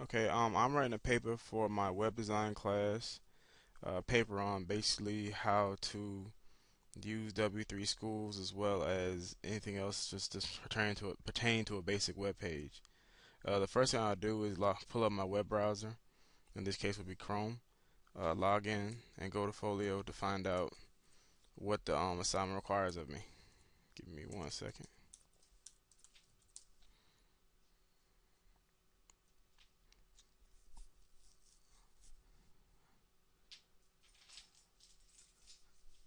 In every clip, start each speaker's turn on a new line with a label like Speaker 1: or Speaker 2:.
Speaker 1: Okay, I'm writing a paper for my web design class. Paper on basically how to use W3 schools as well as anything else just to pertain to a basic web page. The first thing I'll do is pull up my web browser. In this case, would be Chrome. Log in and go to Folio to find out what the assignment requires of me. Give me 1 second.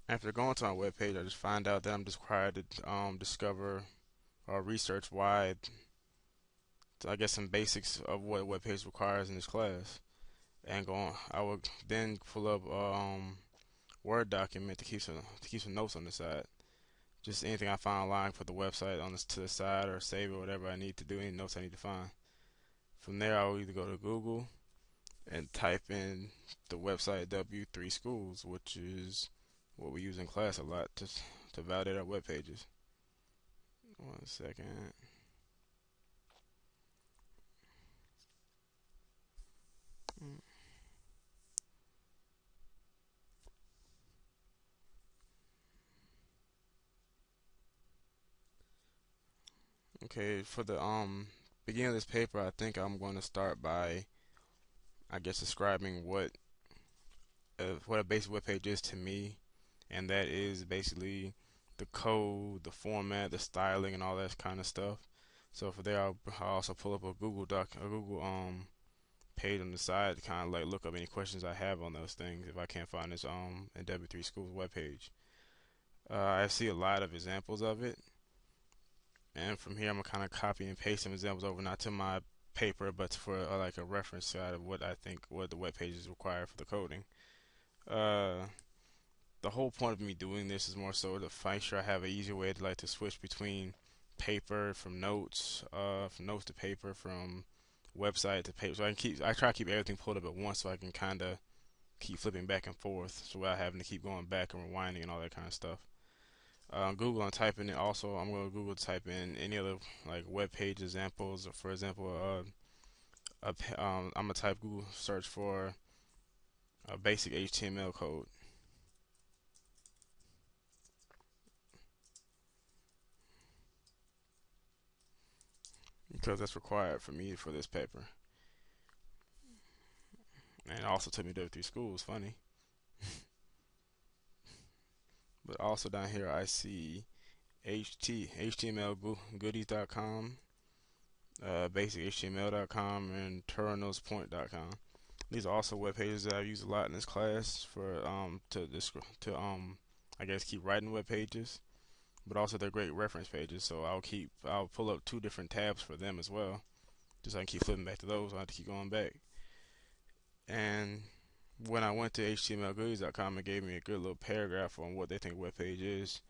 Speaker 1: After going to my web page, I just find out that I'm just required to discover or research why I guess some basics of what a web page requires in this class, and go on. I will then pull up Word document to keep some notes on the side. Just anything I find online for the website on this to the side, or save it, whatever I need to do, any notes I need to find. From there, I will either go to Google and type in the website W3 Schools, which is what we use in class a lot to validate our web pages. 1 second. Okay, for the beginning of this paper, I think I'm going to start by, I guess, describing what a basic web page is to me, and that is basically the code, the format, the styling, and all that kind of stuff. So for there, I'll also pull up a Google page on the side to kind of like look up any questions I have on those things if I can't find this in W3 Schools web page. I see a lot of examples of it, and from here I'm gonna kind of copy and paste some examples over, not to my paper, but for like a reference side of what I think what the web pages require for the coding. Uh, the whole point of me doing this is more so to make sure I have an easier way to like to switch between paper from notes to paper, from website to paper. So I try to keep everything pulled up at once, so I can kind of keep flipping back and forth, so without having to keep going back and rewinding and all that kind of stuff. Google, I'm typing it. Also, I'm going to Google to type in any other like web page examples. For example, I'm gonna type Google search for a basic HTML code because that's required for me for this paper. And it also took me to through school. It's funny, but also down here I see HTMLgoodies.com, basichtml.com, and turner'spoint.com. These are also web pages that I use a lot in this class for to I guess keep writing web pages, but also they're great reference pages. So I'll pull up two different tabs for them as well, just so I can keep flipping back to those. I have to keep going back. And when I went to htmlgoodies.com, it gave me a good little paragraph on what they think a web page is.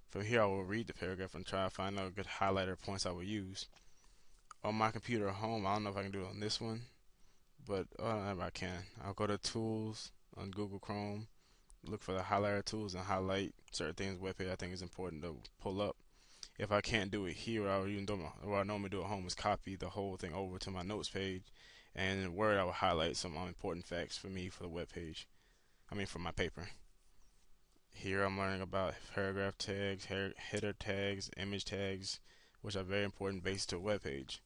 Speaker 1: From here, I will read the paragraph and try to find out good highlighter points I will use. On my computer at home, I don't know if I can do it on this one, but I can. I'll go to Tools on Google Chrome, look for the highlighter tools, and highlight certain things web page I think is important to pull up. If I can't do it here, what I normally do at home is copy the whole thing over to my notes page, and in Word I will highlight some important facts for me for the web page. I mean for my paper. Here I'm learning about paragraph tags, header tags, image tags, which are very important base to a web page.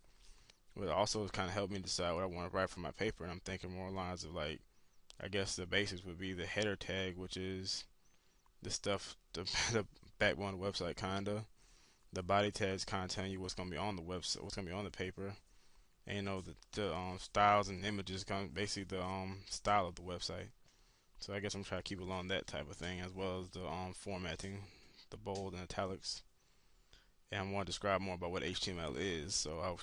Speaker 1: But also it's kind of helped me decide what I want to write for my paper, and I'm thinking more lines of like, I guess the basics would be the header tag, which is the stuff, the backbone of the website, kinda. The body tags kind of telling you what's gonna be on the website, what's gonna be on the paper, and the styles and images, kind of basically the style of the website. So I guess I'm trying to keep along that type of thing, as well as the formatting, the bold and italics. And I want to describe more about what HTML is. So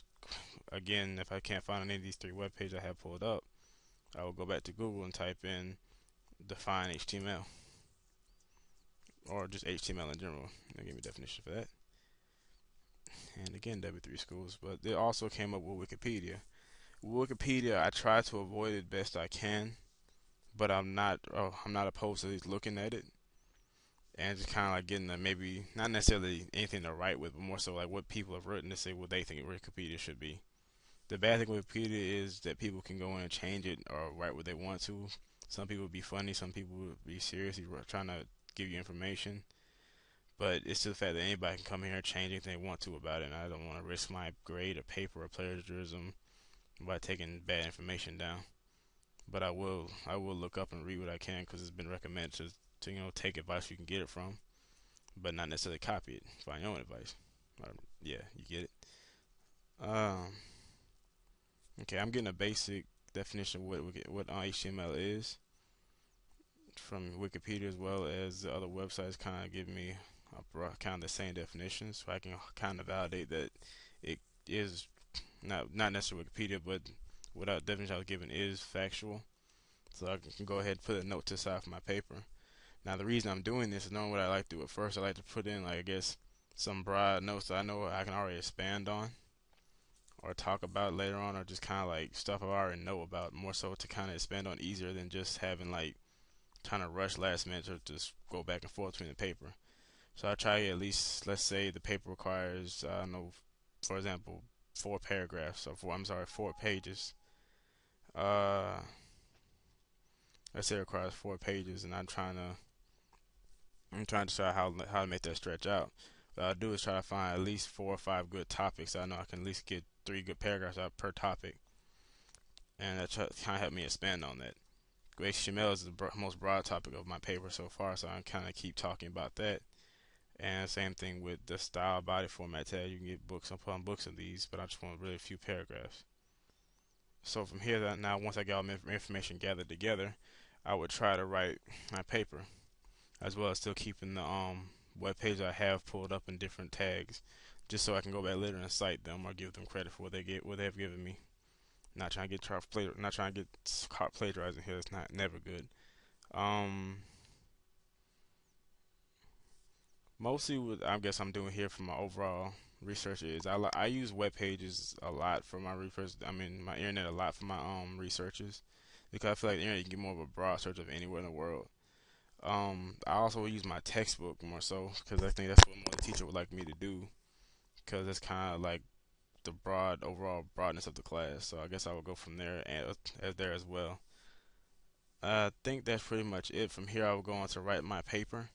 Speaker 1: again, if I can't find any of these three web pages I have pulled up, I will go back to Google and type in define HTML, or just HTML in general. They give me a definition for that. And again, W3 schools. But they also came up with Wikipedia. Wikipedia, I try to avoid it best I can, but I'm not opposed to at least looking at it and just kind of like getting maybe not necessarily anything to write with, but more so like what people have written to say what they think Wikipedia should be. The bad thing with Wikipedia is that people can go in and change it or write what they want to. Some people be funny, some people would be seriously trying to give you information. But it's just the fact that anybody can come here and change anything they want to about it, and I don't want to risk my grade or paper or plagiarism by taking bad information down. But I will look up and read what I can because it's been recommended to take advice you can get it from, but not necessarily copy it. Find your own advice. Yeah, you get it. Um, okay, I'm getting a basic definition of what HTML is from Wikipedia as well as the other websites. Kind of give me kind of the same definition, so I can kind of validate that it is not necessarily Wikipedia, but what definition I was given is factual. So I can go ahead and put a note to the side for my paper. Now the reason I'm doing this is knowing what I like to do at first. I like to put in like I guess some broad notes that I know I can already expand on or talk about later on, or just kind of like stuff I already know about, more so to kind of expand on easier than just having like trying to rush last minute or just go back and forth between the paper. So I try at least, let's say the paper requires I don't know, for example, 4 paragraphs or I'm sorry, 4 pages. Uh, let's say it requires 4 pages, and I'm trying to decide how to make that stretch out. What I'll do is try to find at least 4 or 5 good topics that I know I can at least get 3 good paragraphs out per topic, and that kind of help me expand on that. HTML is the most broad topic of my paper so far, so I kind of keep talking about that. And same thing with the style body format tag. You can get books upon books of these, but I just want really a few paragraphs. So from here, that now once I get all my information gathered together, I would try to write my paper, as well as still keeping the web page I have pulled up in different tags, just so I can go back later and cite them or give them credit for what they have given me. Not trying to not trying to get caught plagiarizing here. It's not never good. Um, Mostly what I guess I'm doing here for my overall research is I use web pages a lot for my research. I mean my internet a lot for my researches because I feel like the internet you can get more of a broad search of anywhere in the world. I also use my textbook more so because I think that's what my teacher would like me to do because it's kind of like the broad overall broadness of the class. So I guess I will go from there and as there as well. I think that's pretty much it. From here, I will go on to write my paper,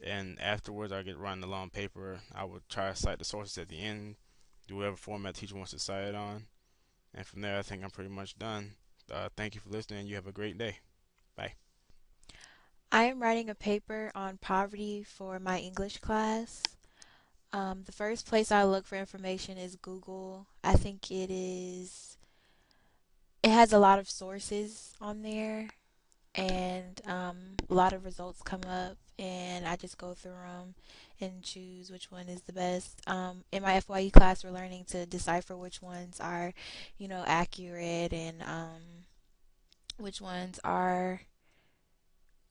Speaker 1: and afterwards, I get writing the long paper. I will try to cite the sources at the end, do whatever format the teacher wants to cite it on, and from there, I think I'm pretty much done. Thank you for listening. You have a great day. Bye.
Speaker 2: I am writing a paper on poverty for my English class. The first place I look for information is Google. I think it has a lot of sources on there, and a lot of results come up, and I just go through them and choose which one is the best. In my FYE class, we're learning to decipher which ones are, accurate, and which ones are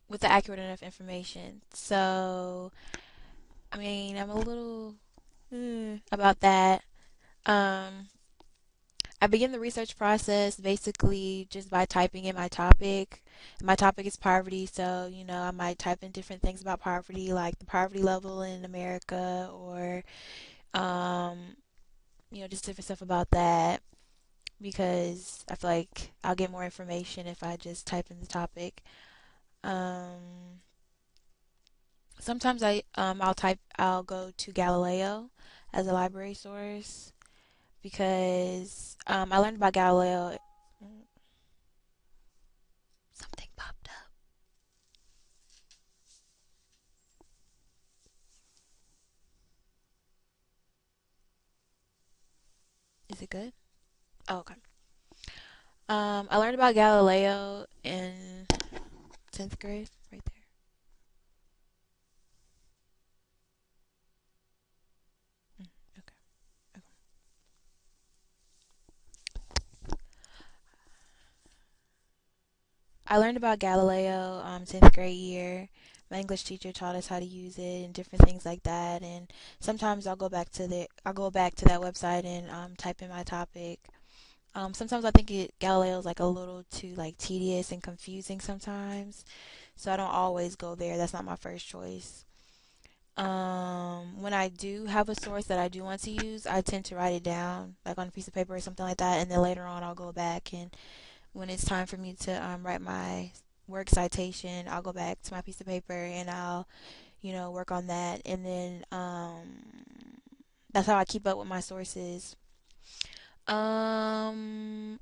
Speaker 2: with the accurate enough information. So, I mean, I'm a little about that. Um, I begin the research process basically just by typing in my topic. My topic is poverty, so I might type in different things about poverty, like the poverty level in America, or um, just different stuff about that, because I feel like I'll get more information if I just type in the topic. Um, Sometimes I'll go to Galileo as a library source because I learned about Galileo. Something popped up. Is it good? Oh, okay. I learned about Galileo in 10th grade, right there. Mm, okay. Okay. I learned about Galileo 10th grade year. My English teacher taught us how to use it and different things like that. And sometimes I'll go back to that website and type in my topic. Sometimes I think Galileo is like a little too like tedious and confusing sometimes, so I don't always go there. That's not my first choice. When I do have a source that I do want to use, I tend to write it down, like on a piece of paper or something like that, and then later on I'll go back and when it's time for me to write my work citation, I'll go back to my piece of paper and I'll, work on that, and then that's how I keep up with my sources. Um,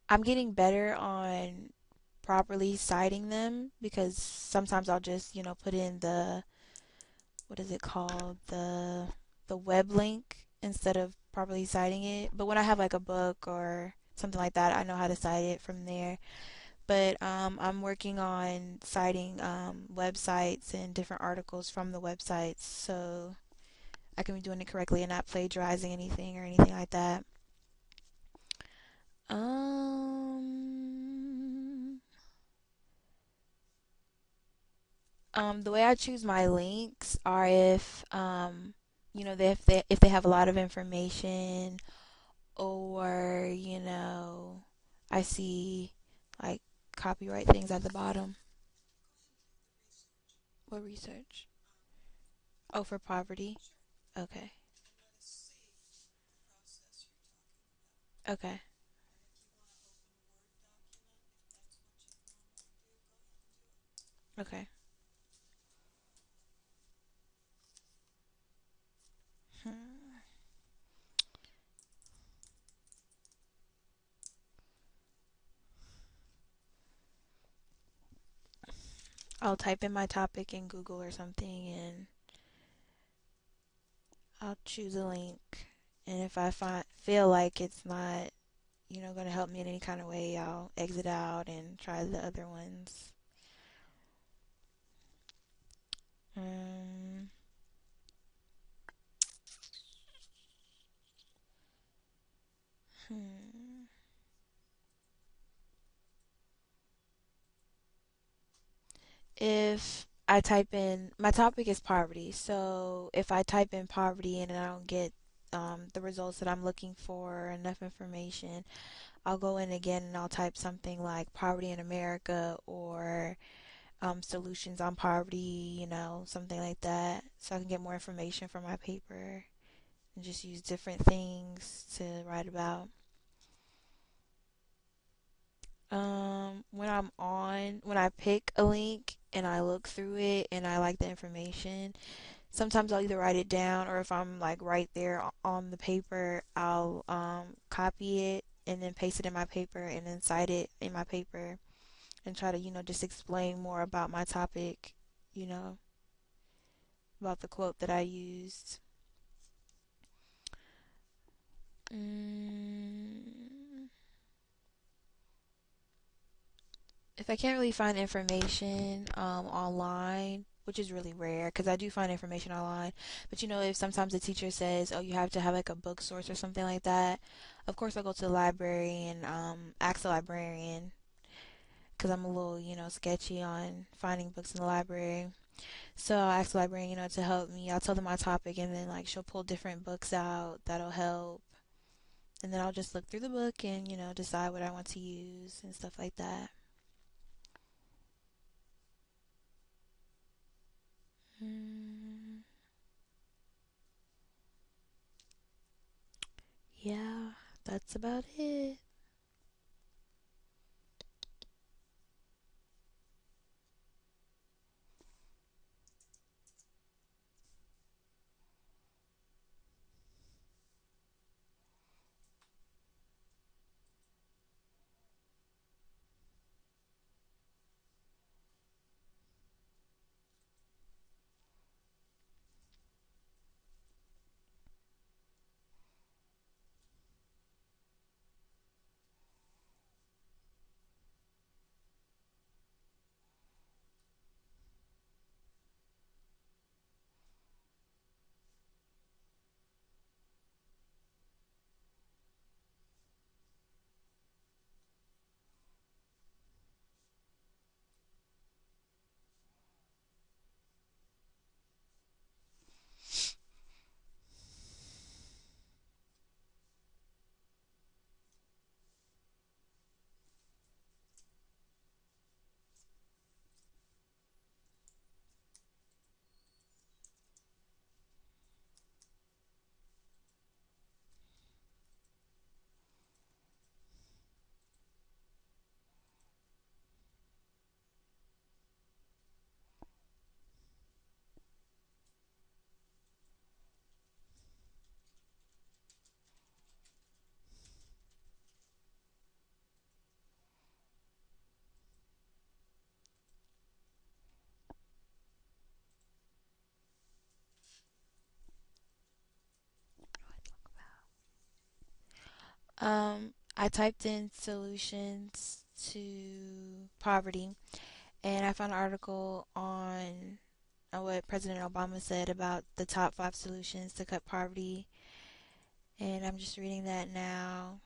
Speaker 2: I'm getting better on properly citing them because sometimes I'll just, put in the what is it called? The web link instead of properly citing it. But when I have like a book or something like that, I know how to cite it from there. But I'm working on citing websites and different articles from the websites so I can be doing it correctly and not plagiarizing anything or anything like that. Um, the way I choose my links are if if they have a lot of information, or I see like copyright things at the bottom. What research? Oh, for poverty. Okay. Okay. Okay. Hmm. I'll type in my topic in Google or something, and I'll choose a link. And if I feel like it's not, going to help me in any kind of way, I'll exit out and try the other ones. Um, hmm. If I type in my topic is poverty, so if I type in poverty and I don't get the results that I'm looking for, or enough information, I'll go in again and I'll type something like poverty in America, or solutions on poverty, something like that, so I can get more information for my paper and just use different things to write about. When I pick a link and I look through it and I like the information, sometimes I'll either write it down, or if I'm like right there on the paper, I'll copy it and then paste it in my paper and then cite it in my paper and try to, just explain more about my topic, you know, about the quote that I used. Mm, if I can't really find information online, which is really rare because I do find information online, but if sometimes the teacher says, "Oh, you have to have like a book source or something like that," of course I'll go to the library and ask the librarian because I'm a little, sketchy on finding books in the library. So I'll ask the librarian, to help me. I'll tell them my topic, and then like she'll pull different books out that'll help, and then I'll just look through the book and decide what I want to use and stuff like that. Mm, yeah, that's about it. I typed in solutions to poverty, and I found an article on what President Obama said about the top 5 solutions to cut poverty, and I'm just reading that now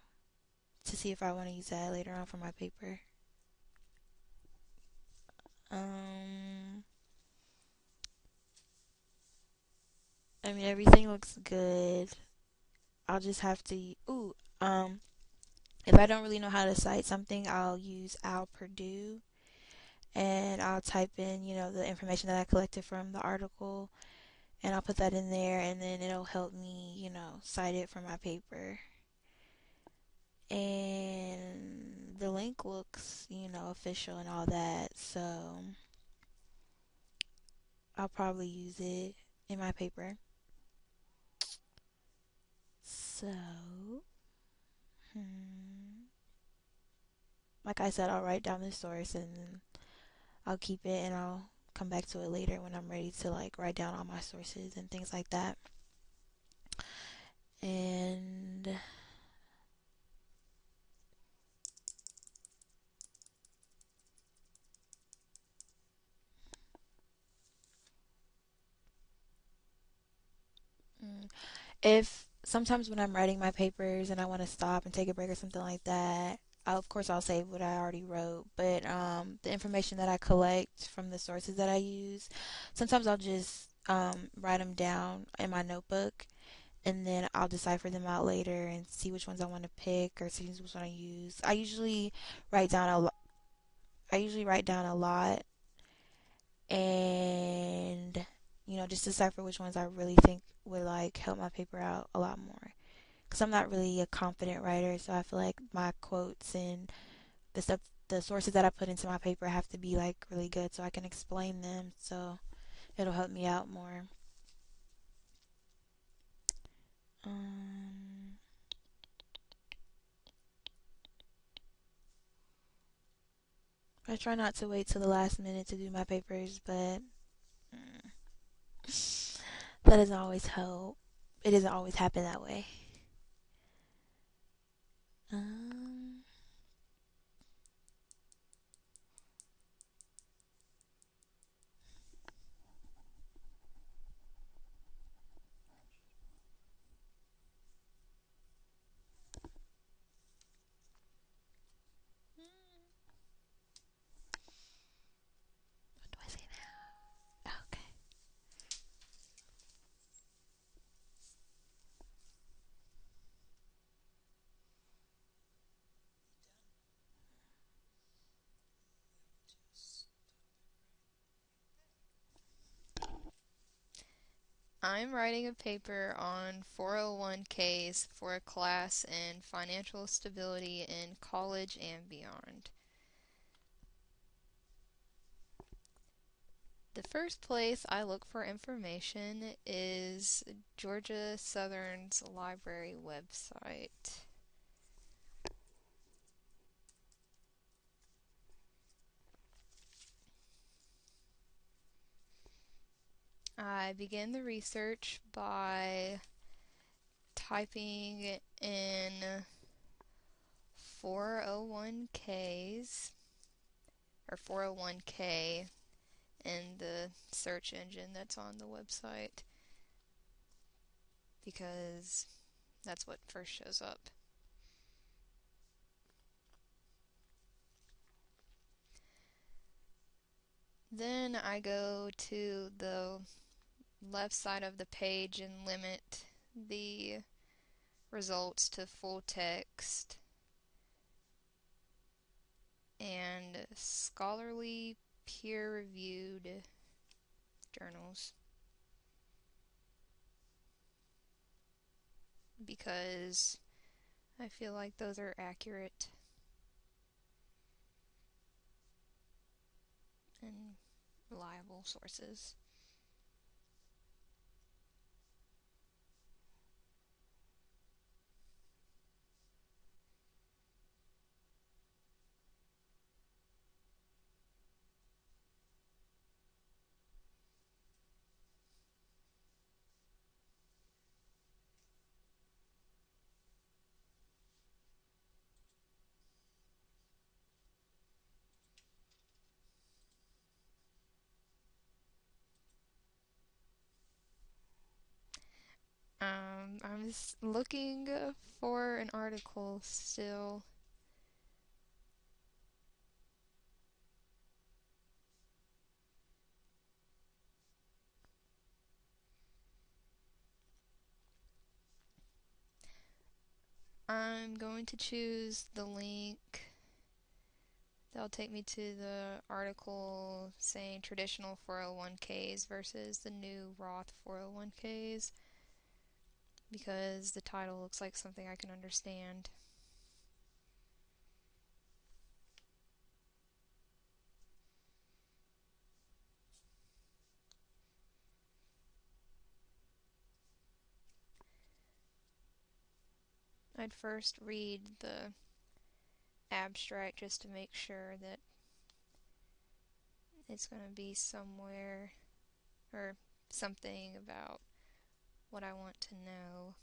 Speaker 2: to see if I want to use that later on for my paper. Um, I mean, everything looks good. I'll just have to. Um, if I don't really know how to cite something, I'll use Al Purdue and I'll type in, the information that I collected from the article and I'll put that in there and then it'll help me, cite it for my paper. And the link looks, official and all that, so I'll probably use it in my paper. So, hmm, like I said, I'll write down the source and I'll keep it and I'll come back to it later when I'm ready to like write down all my sources and things like that. And if sometimes when I'm writing my papers and I want to stop and take a break or something like that, of course I'll save what I already wrote, but the information that I collect from the sources that I use, sometimes I'll just write them down in my notebook and then I'll decipher them out later and see which ones I want to pick or see which one I use. Write down a lo- I usually write down a lot and just decipher which ones I really think would like help my paper out a lot more. Because I'm not really a confident writer, so I feel like my quotes and the stuff, the sources that I put into my paper have to be like really good so I can explain them. So it'll help me out more. Um, I try not to wait till the last minute to do my papers, but mm, that doesn't always help. It doesn't always happen that way. Um, what do I say now? Okay.
Speaker 3: I'm writing a paper on 401ks for a class in financial stability in college and beyond. The first place I look for information is Georgia Southern's library website. I begin the research by typing in 401ks or 401k in the search engine that's on the website because that's what first shows up. Then I go to the left side of the page and limit the results to full text and scholarly peer reviewed journals because I feel like those are accurate and reliable sources. I'm looking for an article still. I'm going to choose the link. That'll take me to the article saying traditional 401ks versus the new Roth 401ks because the title looks like something I can understand. I'd first read the abstract just to make sure that it's going to be somewhere or something about what I want to know.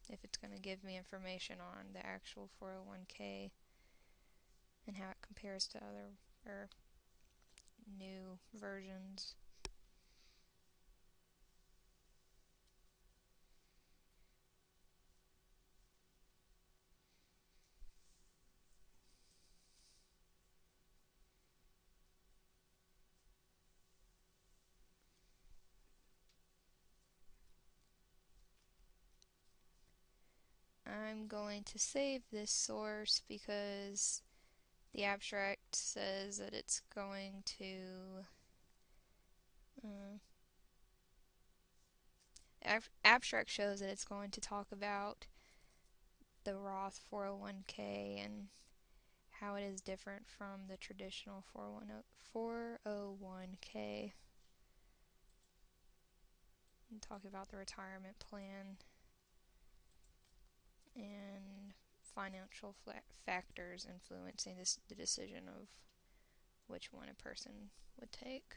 Speaker 3: If it's going to give me information on the actual 401k and how it compares to other or new versions. I'm going to save this source because the abstract says that it's going to abstract shows that it's going to talk about the Roth 401k and how it is different from the traditional 401k and talk about the retirement plan and financial factors influencing the decision of which one a person would take.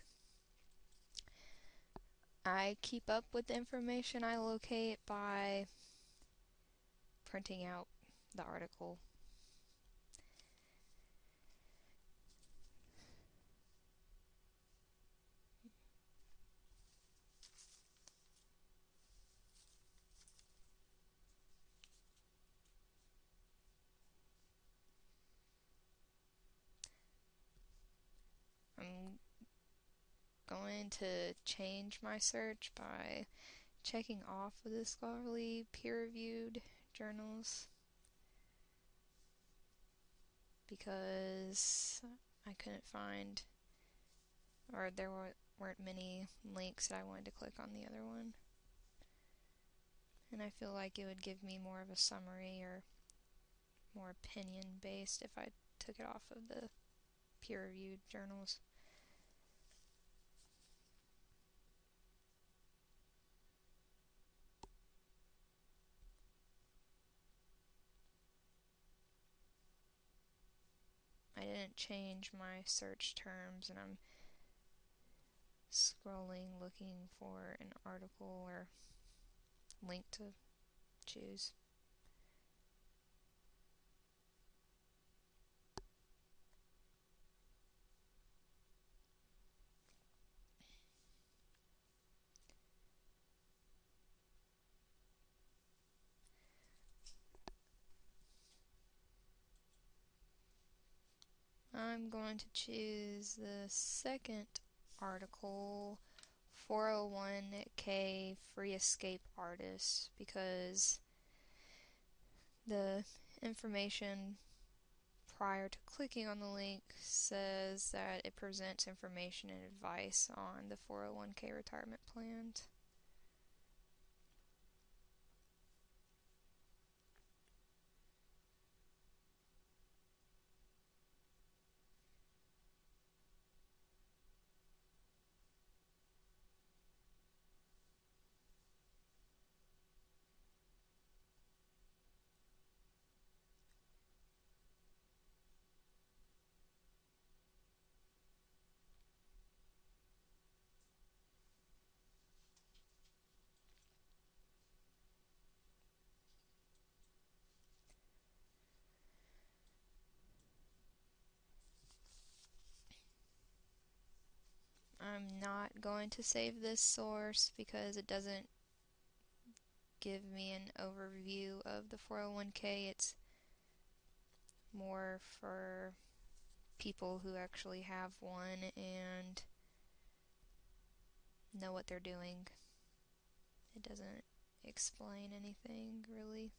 Speaker 3: I keep up with the information I locate by printing out the article. I'm going to change my search by checking off of the scholarly peer-reviewed journals because I couldn't find, or there weren't many links that I wanted to click on the other one. And I feel like it would give me more of a summary or more opinion based if I took it off of the peer-reviewed journals. I didn't change my search terms, and I'm scrolling looking for an article or link to choose. I'm going to choose the second article, 401k free escape artists, because the information prior to clicking on the link says that it presents information and advice on the 401k retirement plans. I'm not going to save this source because it doesn't give me an overview of the 401k. It's more for people who actually have one and know what they're doing. It doesn't explain anything really.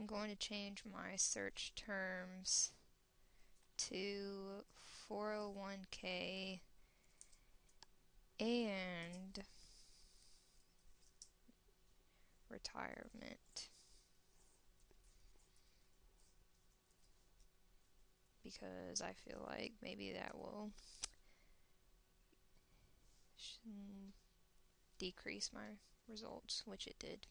Speaker 3: I'm going to change my search terms to 401k and retirement, because I feel like maybe that will decrease my results, which it did.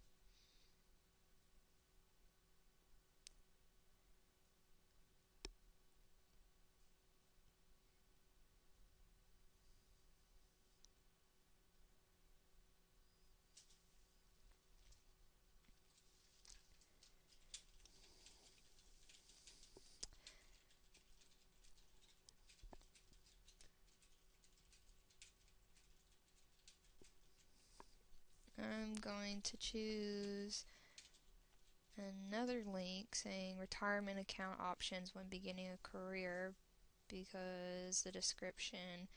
Speaker 3: I'm going to choose another link saying retirement account options when beginning a career, because the description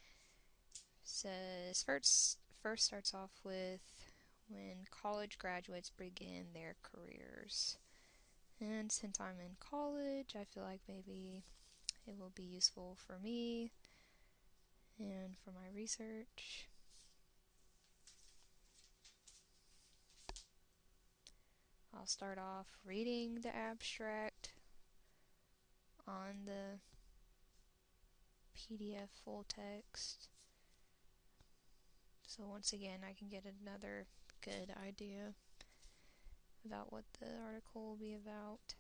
Speaker 3: says first starts off with when college graduates begin their careers. And since I'm in college, I feel like maybe it will be useful for me and for my research. I'll start off reading the abstract on the PDF full text. So once again, I can get another good idea about what the article will be about.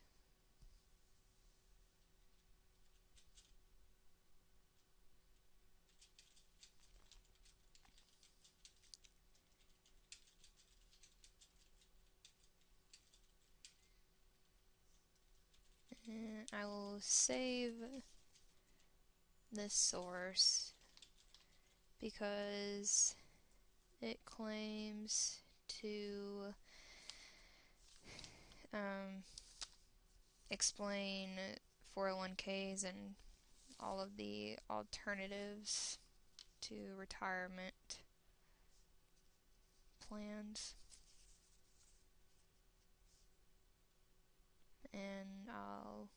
Speaker 3: And I will save this source because it claims to explain 401ks and all of the alternatives to retirement plans. And I'll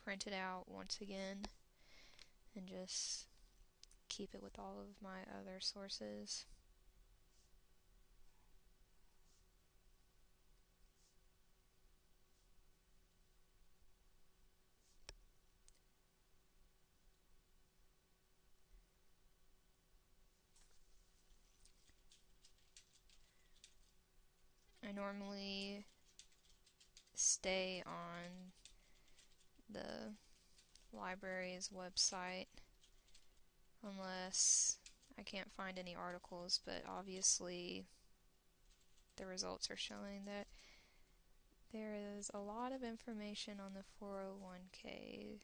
Speaker 3: print it out once again and just keep it with all of my other sources. I normally stay on the library's website unless I can't find any articles, but obviously the results are showing that there is a lot of information on the 401k,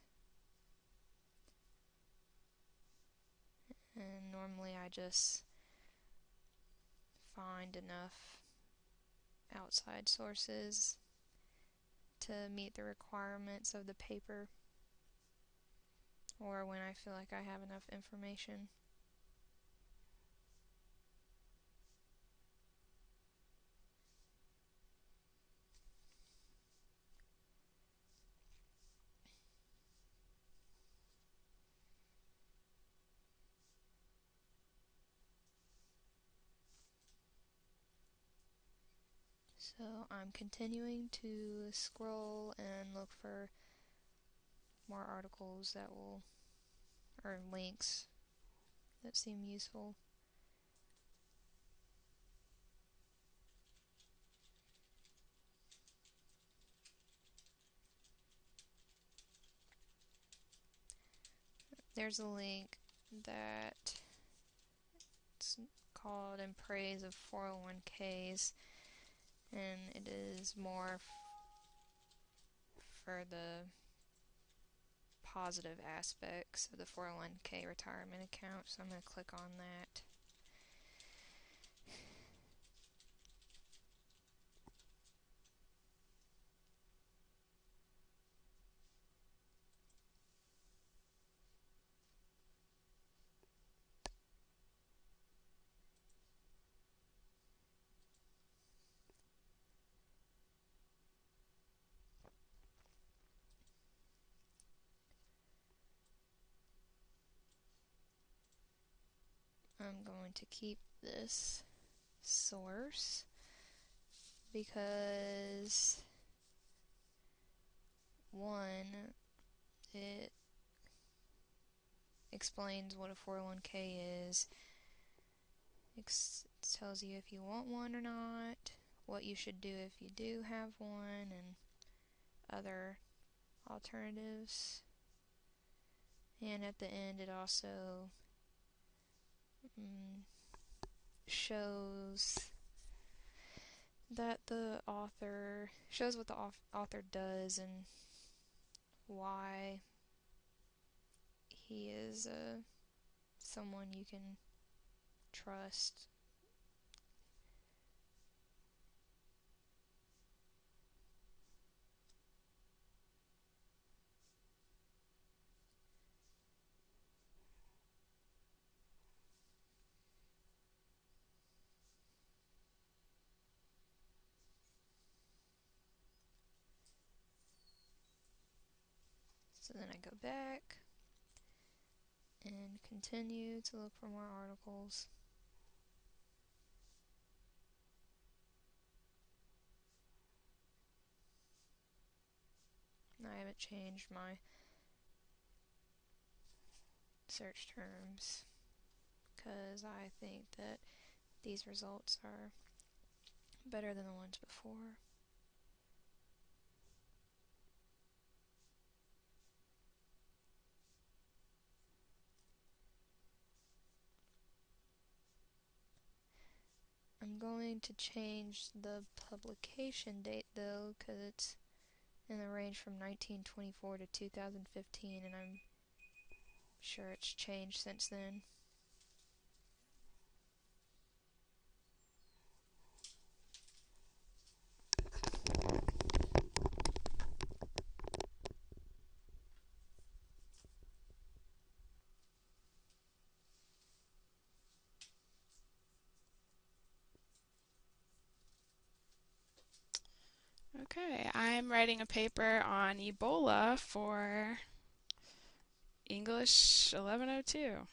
Speaker 3: and normally I just find enough outside sources to meet the requirements of the paper, or when I feel like I have enough information. So I'm continuing to scroll and look for more articles that will, or links that seem useful. There's a link that it's called In Praise of 401ks, and it is more for the positive aspects of the 401k retirement account, so I'm going to click on that. I'm going to keep this source because one, it explains what a 401k is, tells you if you want one or not, what you should do if you do have one, and other alternatives. And at the end, it also shows that the author shows what the author does and why he is someone you can trust. So then I go back and continue to look for more articles. I haven't changed my search terms because I think that these results are better than the ones before. I'm going to change the publication date though, because it's in the range from 1924 to 2015, and I'm sure it's changed since then.
Speaker 4: Okay, I'm writing a paper on Ebola for English 1102.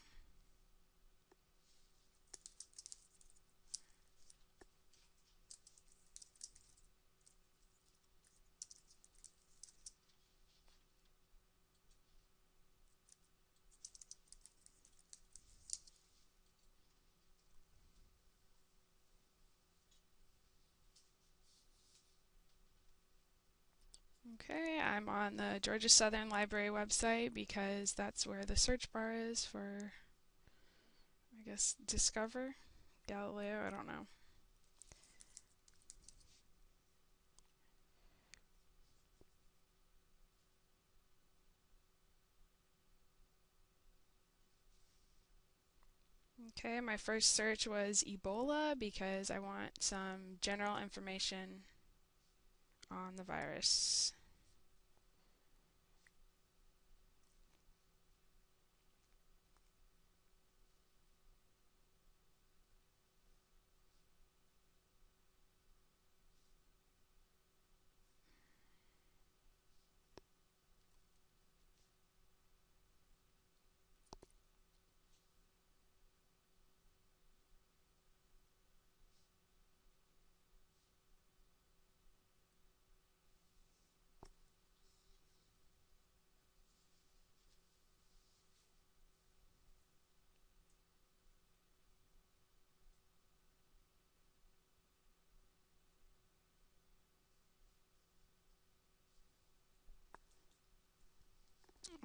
Speaker 4: Okay, I'm on the Georgia Southern Library website because that's where the search bar is for, I guess, Discover, Galileo, I don't know. Okay, my first search was Ebola because I want some general information on the virus.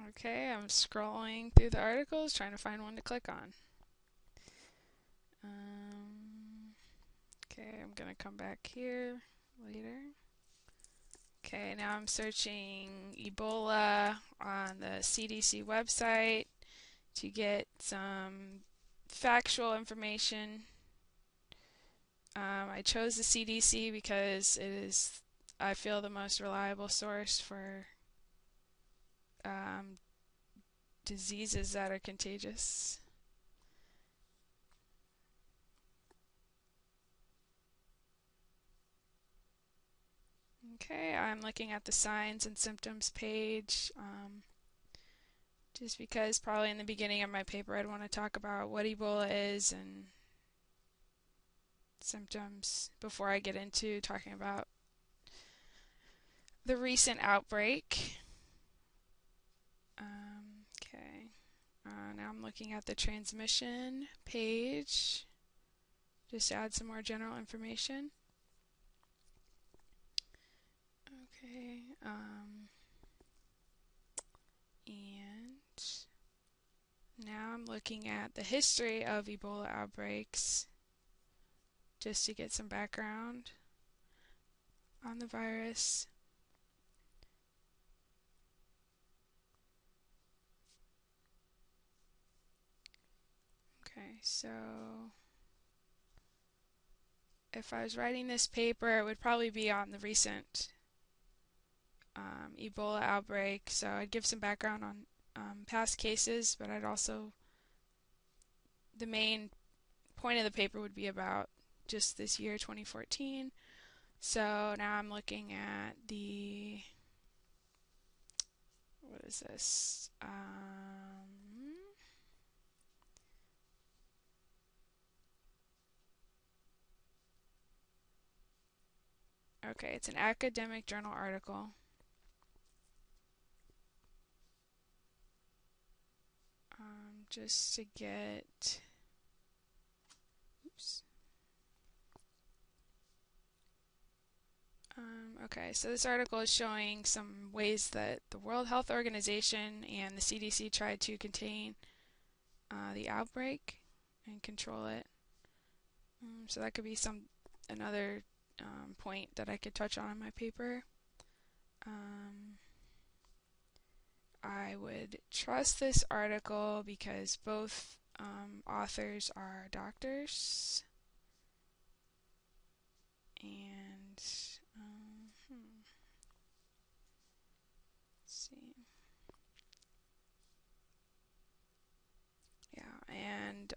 Speaker 4: Okay, I'm scrolling through the articles trying to find one to click on. Okay, I'm gonna come back here later. Okay, now I'm searching Ebola on the CDC website to get some factual information. I chose the CDC because it is, I feel, the most reliable source for um, diseases that are contagious. Okay, I'm looking at the signs and symptoms page, just because probably in the beginning of my paper I'd want to talk about what Ebola is and symptoms before I get into talking about the recent outbreak. Okay, now I'm looking at the transmission page, just to add some more general information. Okay, and now I'm looking at the history of Ebola outbreaks, just to get some background on the virus. Okay, so if I was writing this paper, it would probably be on the recent Ebola outbreak. So I'd give some background on past cases, but I'd also, the main point of the paper would be about just this year, 2014. So now I'm looking at the, what is this? Okay, it's an academic journal article. Just to get, oops. Okay, so this article is showing some ways that the World Health Organization and the CDC tried to contain the outbreak and control it. So that could be another point that I could touch on in my paper. I would trust this article because both authors are doctors, and let's see. Yeah, and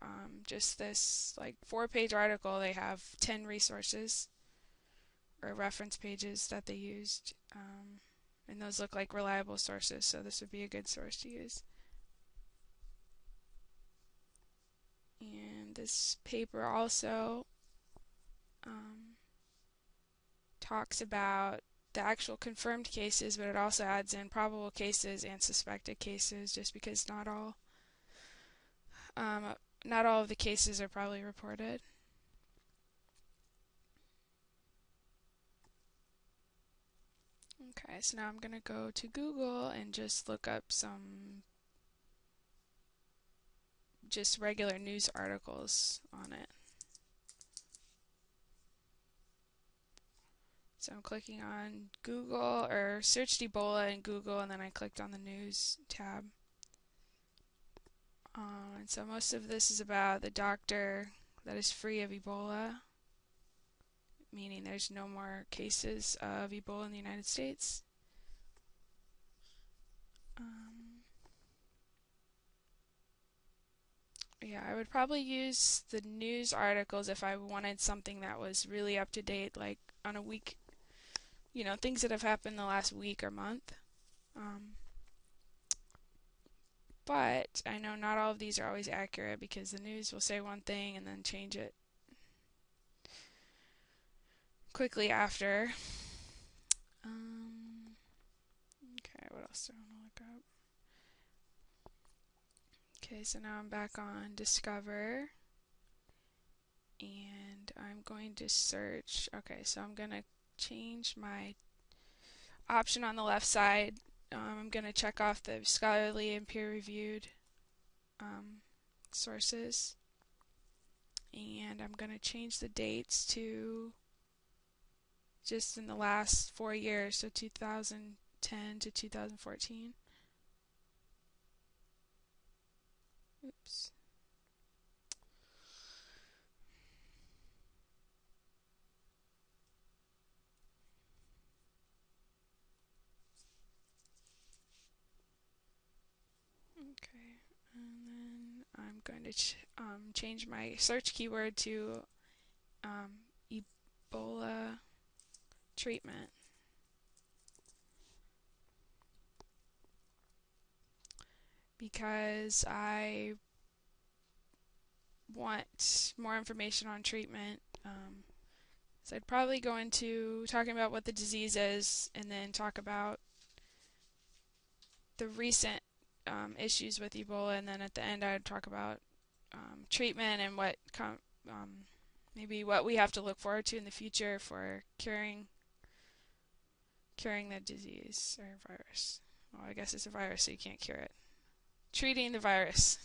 Speaker 4: just this like 4-page article, they have 10 resources or reference pages that they used, and those look like reliable sources, so this would be a good source to use. And this paper also talks about the actual confirmed cases, but it also adds in probable cases and suspected cases, just because not all of the cases are probably reported. Okay, so now I'm going to go to Google and just look up some just regular news articles on it. So I'm clicking on Google, or searched Ebola in Google, and then I clicked on the news tab. And so most of this is about the doctor that is free of Ebola, meaning there's no more cases of Ebola in the United States. Yeah, I would probably use the news articles if I wanted something that was really up to date, like on a week, things that have happened the last week or month. But I know not all of these are always accurate because the news will say one thing and then change it quickly after. Okay, what else do I want to look up? Okay, so now I'm back on Discover, and I'm going to search. Okay, so I'm going to change my option on the left side. I'm going to check off the scholarly and peer-reviewed sources, and I'm going to change the dates to just in the last 4 years, so 2010 to 2014. Oops. Okay, and then I'm going to change my search keyword to Ebola treatment, because I want more information on treatment. So I'd probably go into talking about what the disease is, and then talk about the recent issues with Ebola, and then at the end I'd talk about treatment and maybe what we have to look forward to in the future for curing the disease or virus. Well, I guess it's a virus, so you can't cure it. Treating the virus.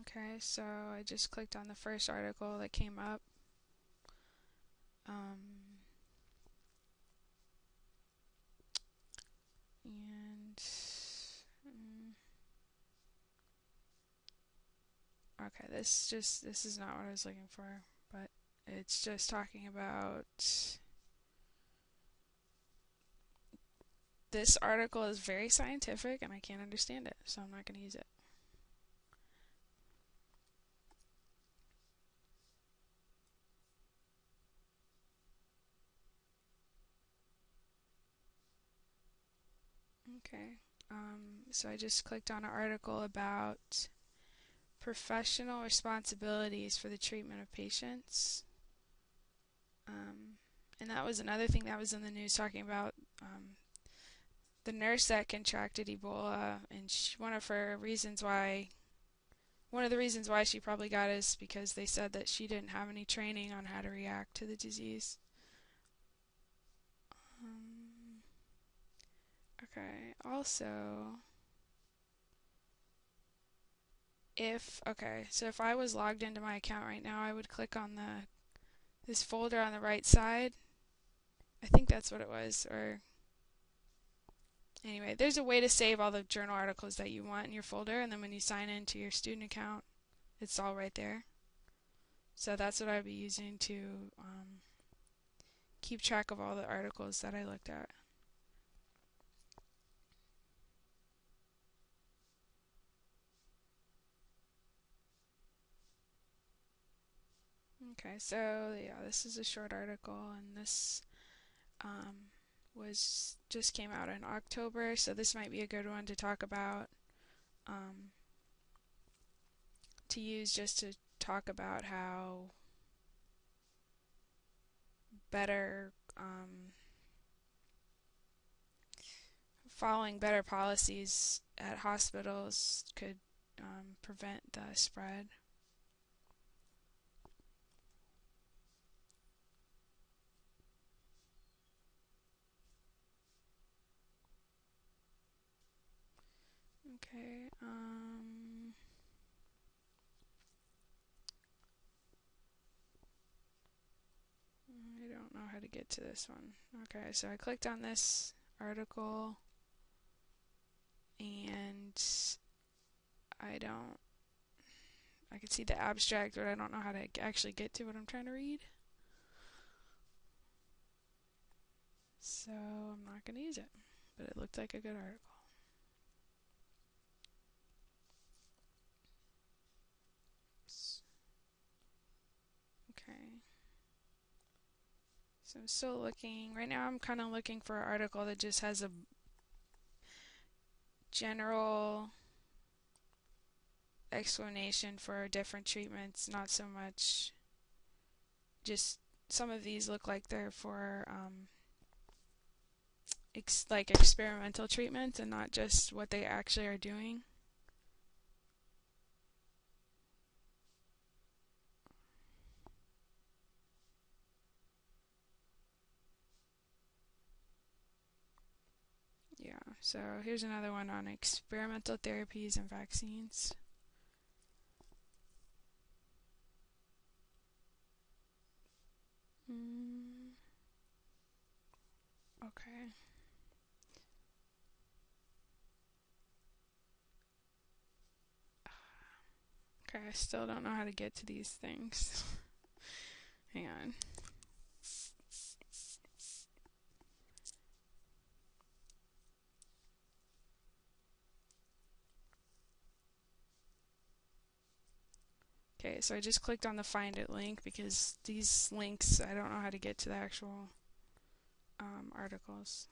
Speaker 4: Okay, so I just clicked on the first article that came up. And okay, this is not what I was looking for, but it's just talking about this article is very scientific and I can't understand it, so I'm not going to use it. Okay, so I just clicked on an article about professional responsibilities for the treatment of patients. And that was another thing that was in the news, talking about the nurse that contracted Ebola, and one of the reasons why she probably got it is because they said that she didn't have any training on how to react to the disease. Okay, also, so if I was logged into my account right now, I would click on this folder on the right side. I think that's what it was, or anyway, there's a way to save all the journal articles that you want in your folder, and then when you sign into your student account, it's all right there. So that's what I'd be using to keep track of all the articles that I looked at. Okay, so yeah, this is a short article, and this just came out in October, so this might be a good one to talk about, to use just to talk about how better following better policies at hospitals could prevent the spread. Okay, I don't know how to get to this one. Okay, so I clicked on this article, and I can see the abstract, but I don't know how to actually get to what I'm trying to read. So I'm not going to use it, but it looked like a good article. Okay. So I'm still looking. Right now I'm kind of looking for an article that just has a general explanation for different treatments, not so much just some of these look like they're for like experimental treatments and not just what they actually are doing. So here's another one on experimental therapies and vaccines. Okay. Okay, I still don't know how to get to these things. Hang on. Okay, so I just clicked on the find it link because these links, I don't know how to get to the actual articles.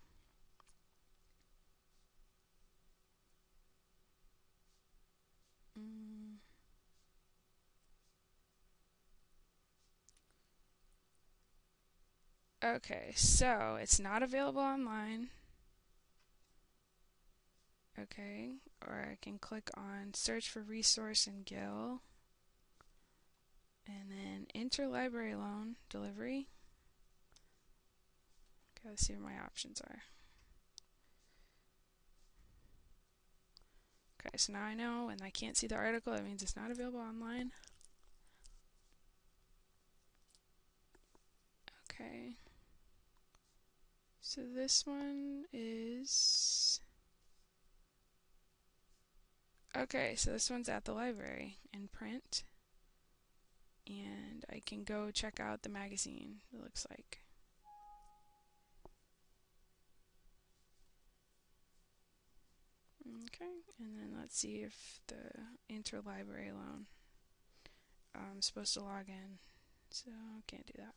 Speaker 4: Okay, so it's not available online. Okay, or I can click on search for resource in Gill, and then interlibrary loan delivery. Okay, let's see what my options are. Okay, so now I know, and I can't see the article, that means it's not available online. Okay. So this one is... Okay, so this one's at the library in print. And I can go check out the magazine, it looks like. Okay, and then let's see if the interlibrary loan, I'm supposed to log in, so I can't do that.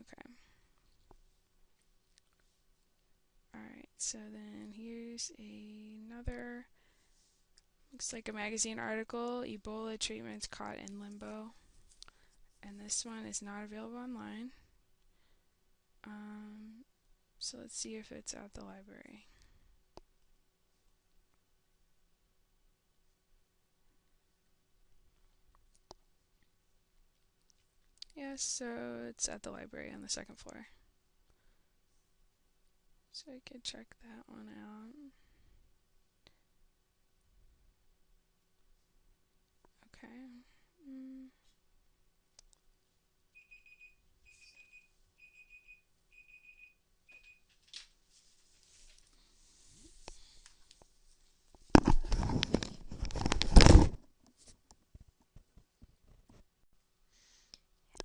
Speaker 4: Okay. Alright, so then here's another, looks like a magazine article, Ebola treatments caught in limbo. And this one is not available online. So let's see if it's at the library. Yes, so it's at the library on the second floor. So I can check that one out. Okay.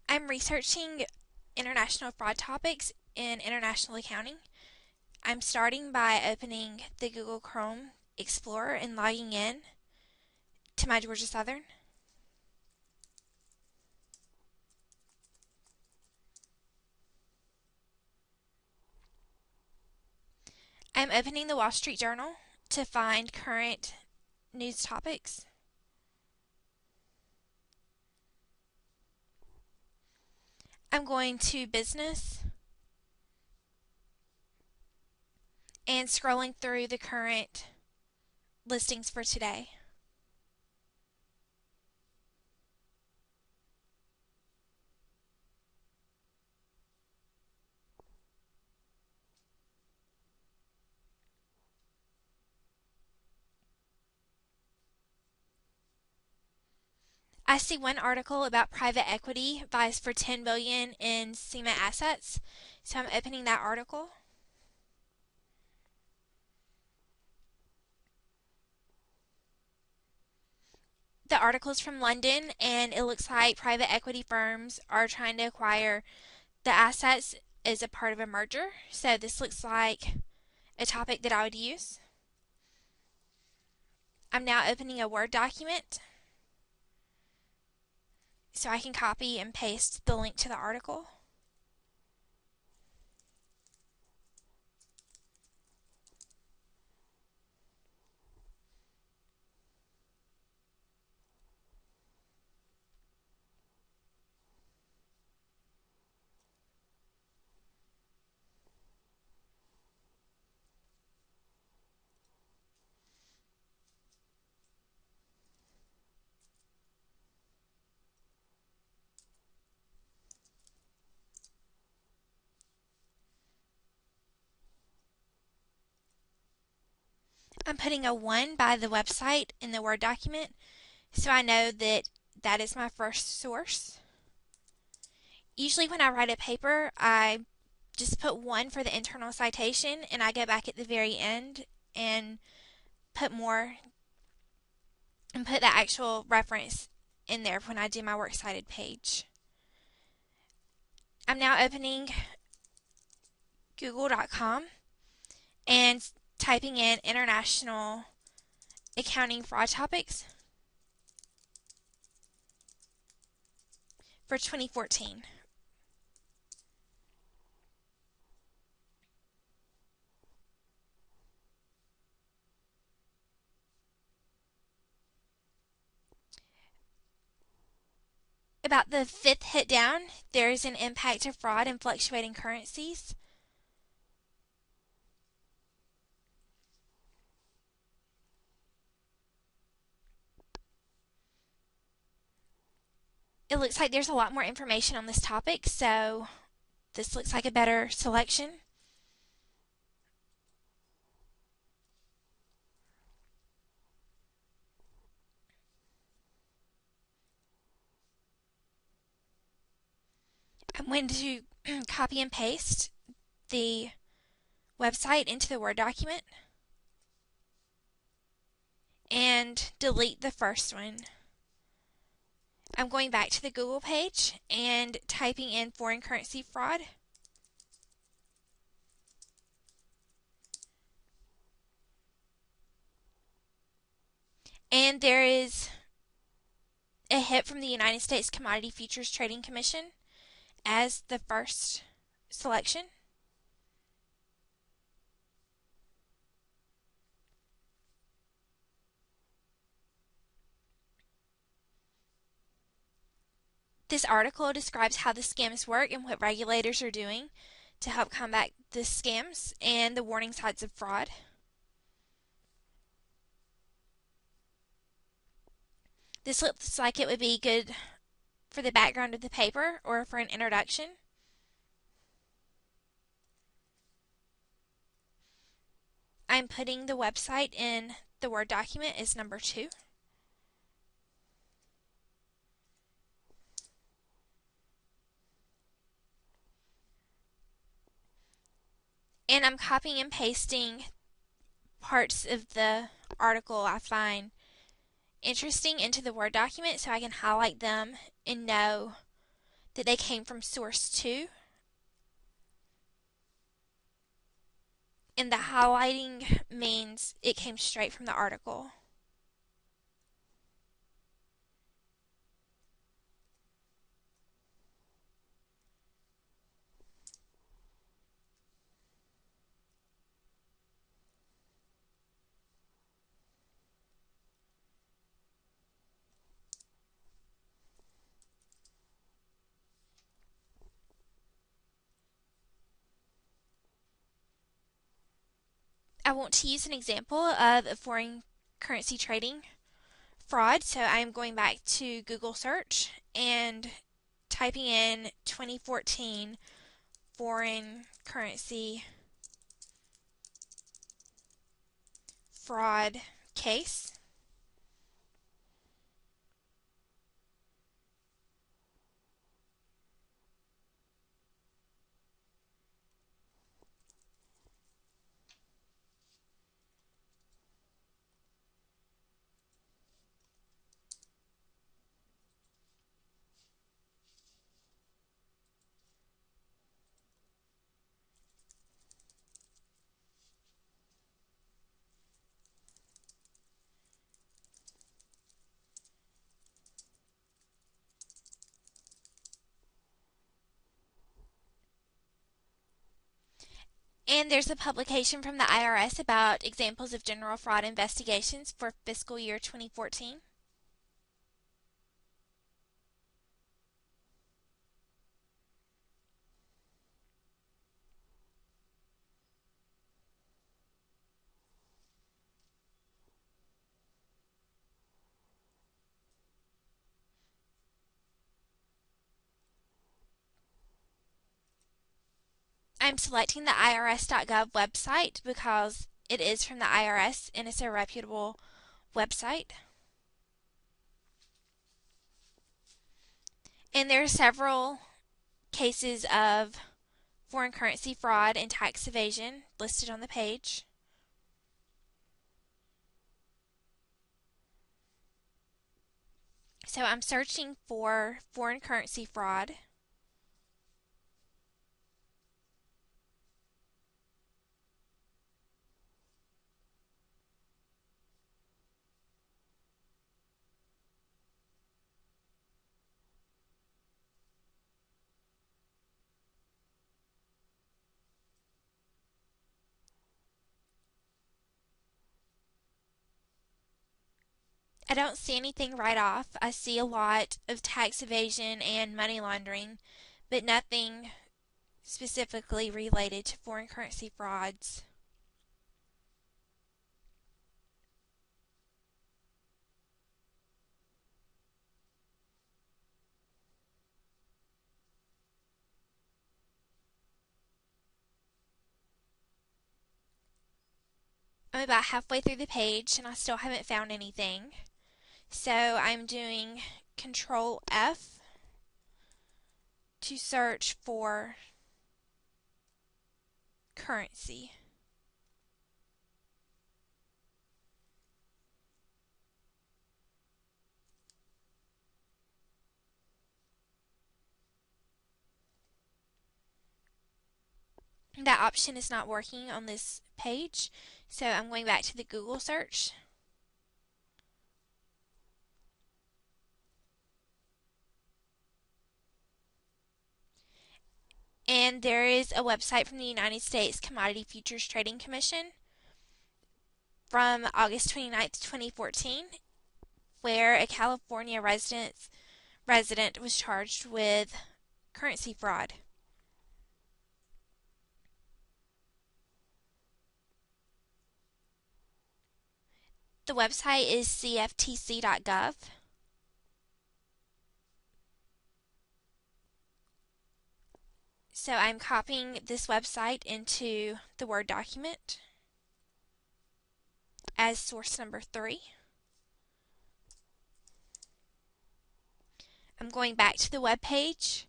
Speaker 5: I'm researching international fraud topics in international accounting. I'm starting by opening the Google Chrome Explorer and logging in to my Georgia Southern. I'm opening the Wall Street Journal to find current news topics. I'm going to business and scrolling through the current listings for today. I see one article about private equity buys for $10 billion in SEMA assets, so I'm opening that article. The article is from London, and it looks like private equity firms are trying to acquire the assets as a part of a merger. So this looks like a topic that I would use. I'm now opening a Word document so I can copy and paste the link to the article. I'm putting a 1 by the website in the Word document so I know that that is my first source. Usually when I write a paper, I just put 1 for the internal citation and I go back at the very end and put more and put the actual reference in there when I do my works cited page. I'm now opening google.com and typing in international accounting fraud topics for 2014. About the 5th hit down, there is an impact of fraud and fluctuating currencies. It looks like there's a lot more information on this topic, so this looks like a better selection. I'm going to copy and paste the website into the Word document and delete the first one. I'm going back to the Google page and typing in foreign currency fraud. And there is a hit from the United States Commodity Futures Trading Commission as the first selection. This article describes how the scams work and what regulators are doing to help combat the scams and the warning signs of fraud. This looks like it would be good for the background of the paper or for an introduction. I'm putting the website in the Word document as number 2. And I'm copying and pasting parts of the article I find interesting into the Word document so I can highlight them and know that they came from source 2. And the highlighting means it came straight from the article. I want to use an example of a foreign currency trading fraud, so I'm going back to Google search and typing in 2014 foreign currency fraud case. And there's a publication from the IRS about examples of general fraud investigations for fiscal year 2014. I'm selecting the irs.gov website because it is from the IRS and it's a reputable website. And there are several cases of foreign currency fraud and tax evasion listed on the page. So I'm searching for foreign currency fraud. I don't see anything right off. I see a lot of tax evasion and money laundering, but nothing specifically related to foreign currency frauds. I'm about halfway through the page and I still haven't found anything. So I'm doing Control F to search for currency. That option is not working on this page, so I'm going back to the Google search. And there is a website from the United States Commodity Futures Trading Commission from August 29th, 2014, where a California resident was charged with currency fraud. The website is cftc.gov. So I'm copying this website into the Word document as source number 3. I'm going back to the web page,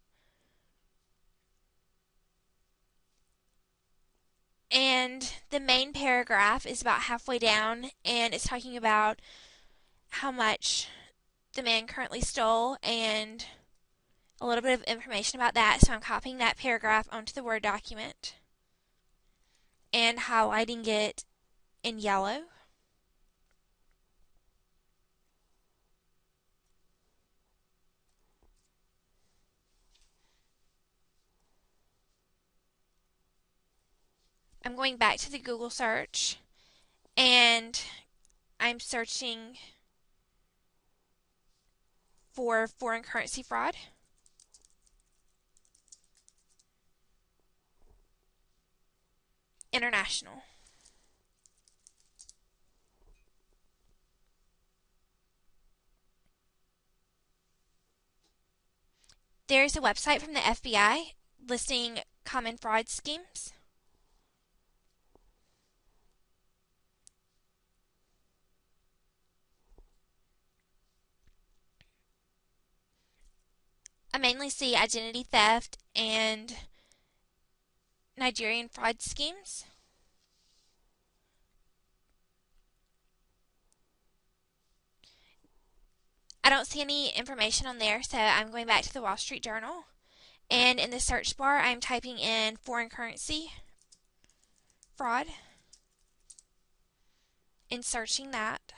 Speaker 5: and the main paragraph is about halfway down, and it's talking about how much the man currently stole and a little bit of information about that. So I'm copying that paragraph onto the Word document and highlighting it in yellow. I'm going back to the Google search and I'm searching for foreign currency fraud. International. There's a website from the FBI listing common fraud schemes. I mainly see identity theft and Nigerian fraud schemes. I don't see any information on there, so I'm going back to the Wall Street Journal. And in the search bar, I'm typing in foreign currency fraud and searching that.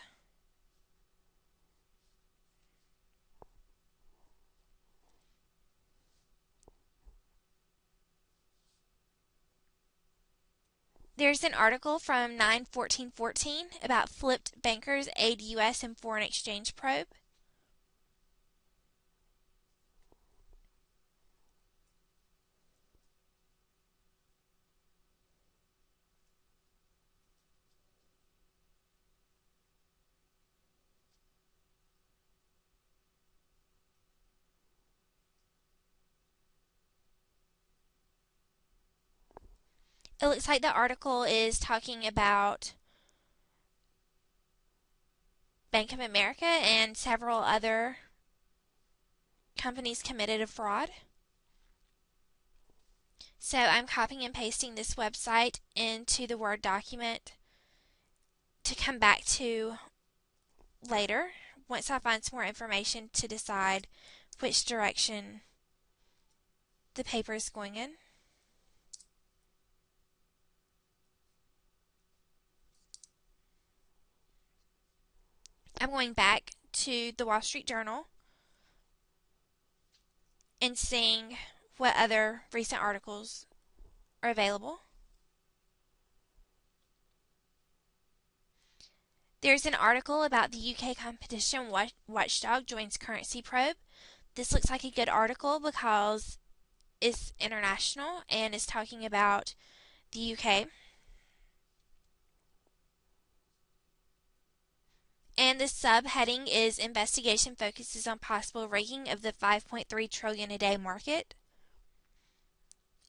Speaker 5: There's an article from 9/14/14 about flipped bankers aid U.S. in foreign exchange probe. It looks like the article is talking about Bank of America and several other companies committed a fraud. So I'm copying and pasting this website into the Word document to come back to later once I find some more information to decide which direction the paper is going in. I'm going back to the Wall Street Journal and seeing what other recent articles are available. There's an article about the UK competition watchdog joins currency probe. This looks like a good article because it's international and is talking about the UK. And the subheading is investigation focuses on possible rigging of the 5.3 trillion a day market.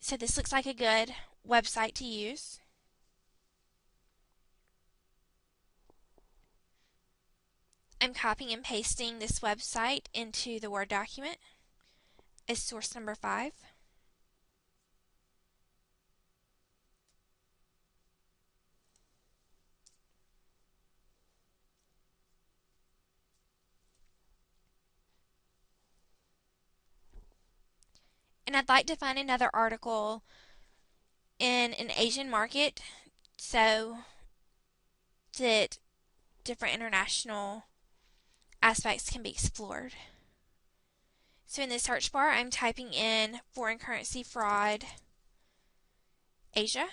Speaker 5: So this looks like a good website to use. I'm copying and pasting this website into the Word document as source number 5. And I'd like to find another article in an Asian market so that different international aspects can be explored. So in the search bar, I'm typing in foreign currency fraud Asia.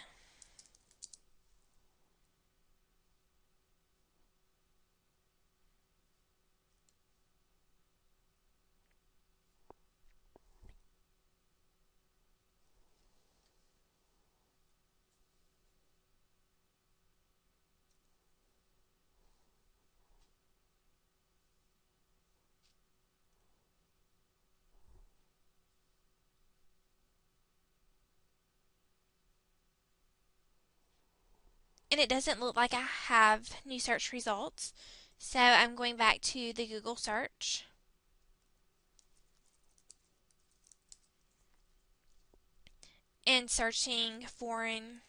Speaker 5: And it doesn't look like I have new search results. So I'm going back to the Google search. And searching foreign